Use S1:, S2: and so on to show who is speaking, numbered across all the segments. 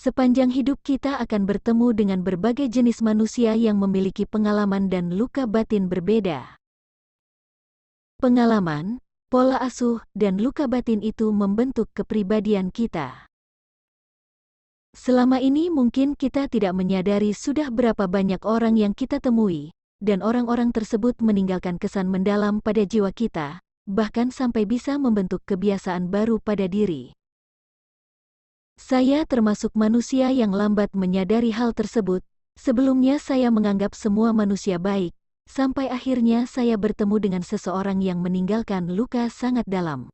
S1: Sepanjang hidup kita akan bertemu dengan berbagai jenis manusia yang memiliki pengalaman dan luka batin berbeda. Pengalaman, pola asuh, dan luka batin itu membentuk kepribadian kita. Selama ini mungkin kita tidak menyadari sudah berapa banyak orang yang kita temui, dan orang-orang tersebut meninggalkan kesan mendalam pada jiwa kita, bahkan sampai bisa membentuk kebiasaan baru pada diri. Saya termasuk manusia yang lambat menyadari hal tersebut. Sebelumnya saya menganggap semua manusia baik, sampai akhirnya saya bertemu dengan seseorang yang meninggalkan luka sangat dalam.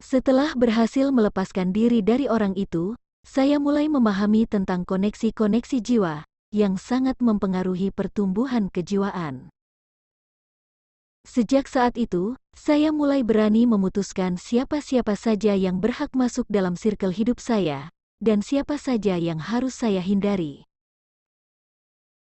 S1: Setelah berhasil melepaskan diri dari orang itu, saya mulai memahami tentang koneksi-koneksi jiwa yang sangat mempengaruhi pertumbuhan kejiwaan. Sejak saat itu, saya mulai berani memutuskan siapa-siapa saja yang berhak masuk dalam sirkel hidup saya, dan siapa saja yang harus saya hindari.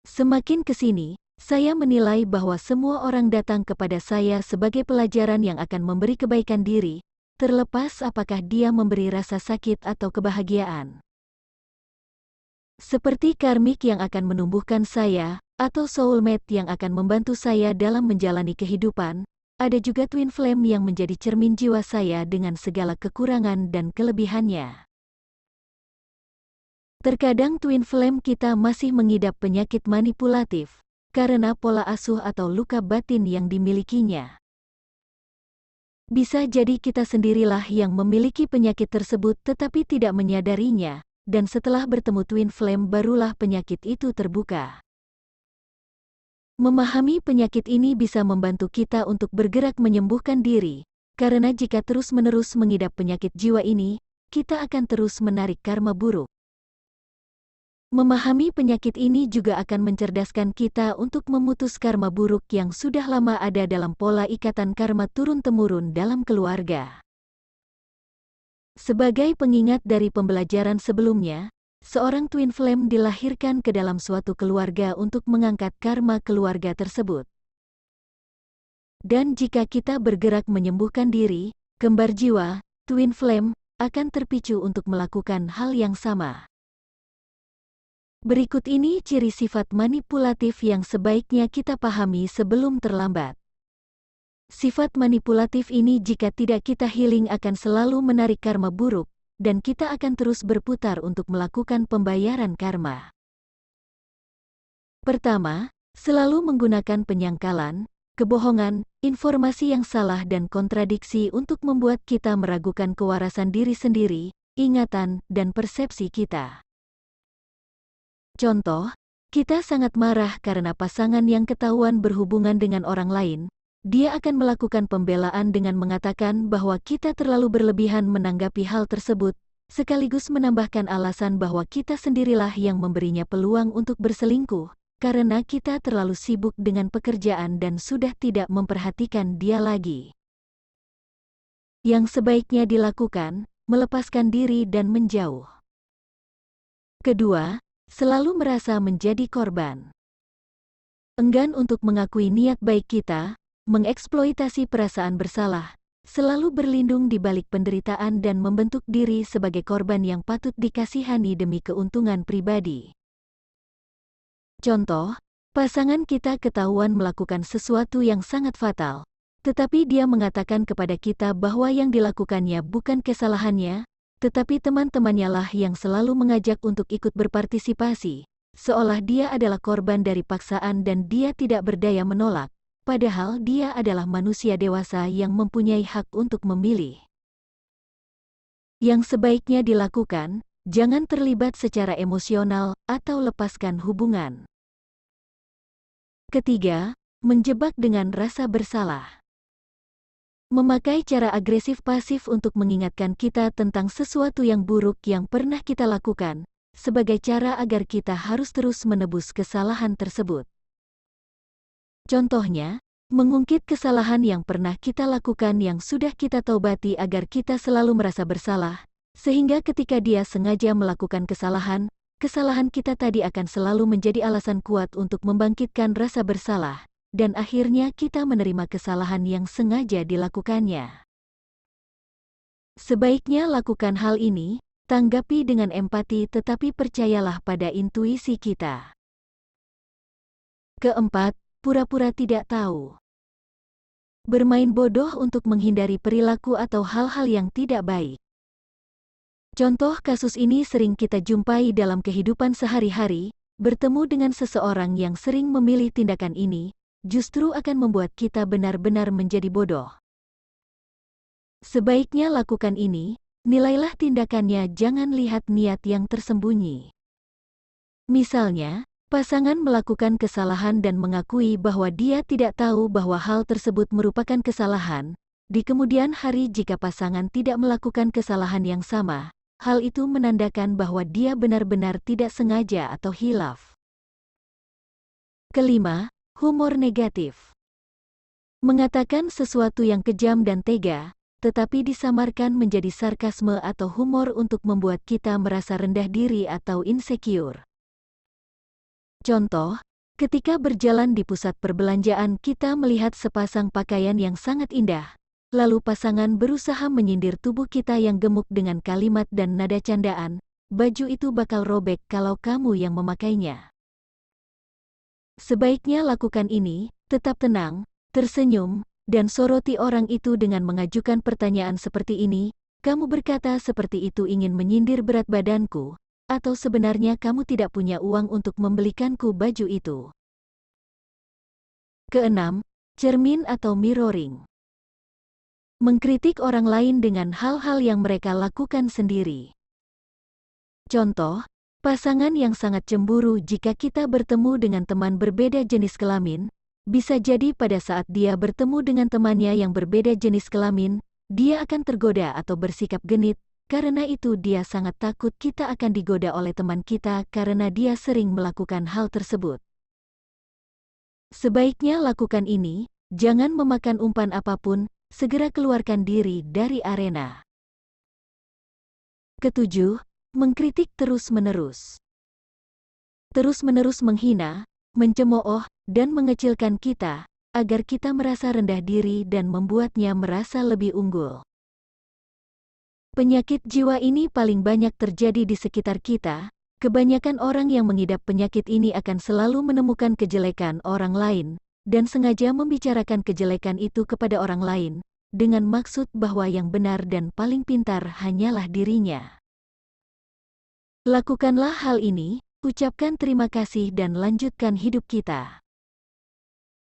S1: Semakin kesini, saya menilai bahwa semua orang datang kepada saya sebagai pelajaran yang akan memberi kebaikan diri, terlepas apakah dia memberi rasa sakit atau kebahagiaan. Seperti karmik yang akan menumbuhkan saya, atau soulmate yang akan membantu saya dalam menjalani kehidupan, ada juga twin flame yang menjadi cermin jiwa saya dengan segala kekurangan dan kelebihannya. Terkadang twin flame kita masih mengidap penyakit manipulatif, karena pola asuh atau luka batin yang dimilikinya. Bisa jadi kita sendirilah yang memiliki penyakit tersebut tetapi tidak menyadarinya, dan setelah bertemu twin flame barulah penyakit itu terbuka. Memahami penyakit ini bisa membantu kita untuk bergerak menyembuhkan diri, karena jika terus-menerus mengidap penyakit jiwa ini, kita akan terus menarik karma buruk. Memahami penyakit ini juga akan mencerdaskan kita untuk memutus karma buruk yang sudah lama ada dalam pola ikatan karma turun-temurun dalam keluarga. Sebagai pengingat dari pembelajaran sebelumnya, seorang twin flame dilahirkan ke dalam suatu keluarga untuk mengangkat karma keluarga tersebut. Dan jika kita bergerak menyembuhkan diri, kembar jiwa, twin flame, akan terpicu untuk melakukan hal yang sama. Berikut ini ciri sifat manipulatif yang sebaiknya kita pahami sebelum terlambat. Sifat manipulatif ini jika tidak kita healing akan selalu menarik karma buruk, dan kita akan terus berputar untuk melakukan pembayaran karma. Pertama, selalu menggunakan penyangkalan, kebohongan, informasi yang salah dan kontradiksi untuk membuat kita meragukan kewarasan diri sendiri, ingatan, dan persepsi kita. Contoh, kita sangat marah karena pasangan yang ketahuan berhubungan dengan orang lain. Dia akan melakukan pembelaan dengan mengatakan bahwa kita terlalu berlebihan menanggapi hal tersebut, sekaligus menambahkan alasan bahwa kita sendirilah yang memberinya peluang untuk berselingkuh, karena kita terlalu sibuk dengan pekerjaan dan sudah tidak memperhatikan dia lagi. Yang sebaiknya dilakukan, melepaskan diri dan menjauh. Kedua, selalu merasa menjadi korban. Enggan untuk mengakui niat baik kita, mengeksploitasi perasaan bersalah, selalu berlindung di balik penderitaan dan membentuk diri sebagai korban yang patut dikasihani demi keuntungan pribadi. Contoh, pasangan kita ketahuan melakukan sesuatu yang sangat fatal, tetapi dia mengatakan kepada kita bahwa yang dilakukannya bukan kesalahannya, tetapi teman-temannya lah yang selalu mengajak untuk ikut berpartisipasi, seolah dia adalah korban dari paksaan dan dia tidak berdaya menolak, padahal dia adalah manusia dewasa yang mempunyai hak untuk memilih. Yang sebaiknya dilakukan, jangan terlibat secara emosional atau lepaskan hubungan. Ketiga, menjebak dengan rasa bersalah. Memakai cara agresif pasif untuk mengingatkan kita tentang sesuatu yang buruk yang pernah kita lakukan, sebagai cara agar kita harus terus menebus kesalahan tersebut. Contohnya, mengungkit kesalahan yang pernah kita lakukan yang sudah kita taubati agar kita selalu merasa bersalah, sehingga ketika dia sengaja melakukan kesalahan, kesalahan kita tadi akan selalu menjadi alasan kuat untuk membangkitkan rasa bersalah, dan akhirnya kita menerima kesalahan yang sengaja dilakukannya. Sebaiknya lakukan hal ini, Tanggapi dengan empati tetapi percayalah pada intuisi kita. Keempat, pura-pura tidak tahu. Bermain bodoh untuk menghindari perilaku atau hal-hal yang tidak baik. Contoh kasus ini sering kita jumpai dalam kehidupan sehari-hari, bertemu dengan seseorang yang sering memilih tindakan ini, justru akan membuat kita benar-benar menjadi bodoh. Sebaiknya lakukan ini, nilailah tindakannya, jangan lihat niat yang tersembunyi. Misalnya, pasangan melakukan kesalahan dan mengakui bahwa dia tidak tahu bahwa hal tersebut merupakan kesalahan. Di kemudian hari jika pasangan tidak melakukan kesalahan yang sama, hal itu menandakan bahwa dia benar-benar tidak sengaja atau hilaf. Kelima, humor negatif. Mengatakan sesuatu yang kejam dan tega, tetapi disamarkan menjadi sarkasme atau humor untuk membuat kita merasa rendah diri atau insecure. Contoh, ketika berjalan di pusat perbelanjaan kita melihat sepasang pakaian yang sangat indah, lalu pasangan berusaha menyindir tubuh kita yang gemuk dengan kalimat dan nada candaan, baju itu bakal robek kalau kamu yang memakainya. Sebaiknya lakukan ini, tetap tenang, tersenyum, dan soroti orang itu dengan mengajukan pertanyaan seperti ini, kamu berkata seperti itu ingin menyindir berat badanku, atau sebenarnya kamu tidak punya uang untuk membelikanku baju itu. Keenam, cermin atau mirroring. Mengkritik orang lain dengan hal-hal yang mereka lakukan sendiri. Contoh, pasangan yang sangat cemburu jika kita bertemu dengan teman berbeda jenis kelamin, bisa jadi pada saat dia bertemu dengan temannya yang berbeda jenis kelamin, dia akan tergoda atau bersikap genit, karena itu dia sangat takut kita akan digoda oleh teman kita karena dia sering melakukan hal tersebut. Sebaiknya lakukan ini, jangan memakan umpan apapun, segera keluarkan diri dari arena. Ketujuh, mengkritik terus-menerus. Terus-menerus menghina, mencemooh, dan mengecilkan kita, agar kita merasa rendah diri dan membuatnya merasa lebih unggul. Penyakit jiwa ini paling banyak terjadi di sekitar kita. Kebanyakan orang yang mengidap penyakit ini akan selalu menemukan kejelekan orang lain, dan sengaja membicarakan kejelekan itu kepada orang lain, dengan maksud bahwa yang benar dan paling pintar hanyalah dirinya. Lakukanlah hal ini, ucapkan terima kasih dan lanjutkan hidup kita.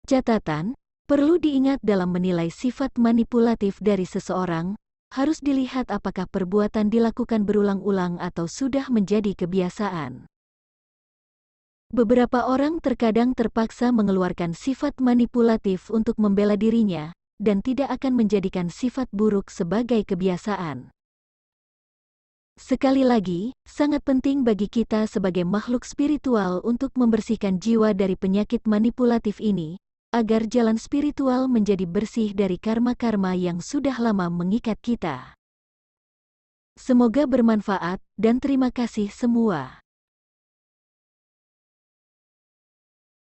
S1: Catatan, perlu diingat dalam menilai sifat manipulatif dari seseorang, harus dilihat apakah perbuatan dilakukan berulang-ulang atau sudah menjadi kebiasaan. Beberapa orang terkadang terpaksa mengeluarkan sifat manipulatif untuk membela dirinya, dan tidak akan menjadikan sifat buruk sebagai kebiasaan. Sekali lagi, sangat penting bagi kita sebagai makhluk spiritual untuk membersihkan jiwa dari penyakit manipulatif ini, agar jalan spiritual menjadi bersih dari karma-karma yang sudah lama mengikat kita. Semoga bermanfaat, dan terima kasih semua.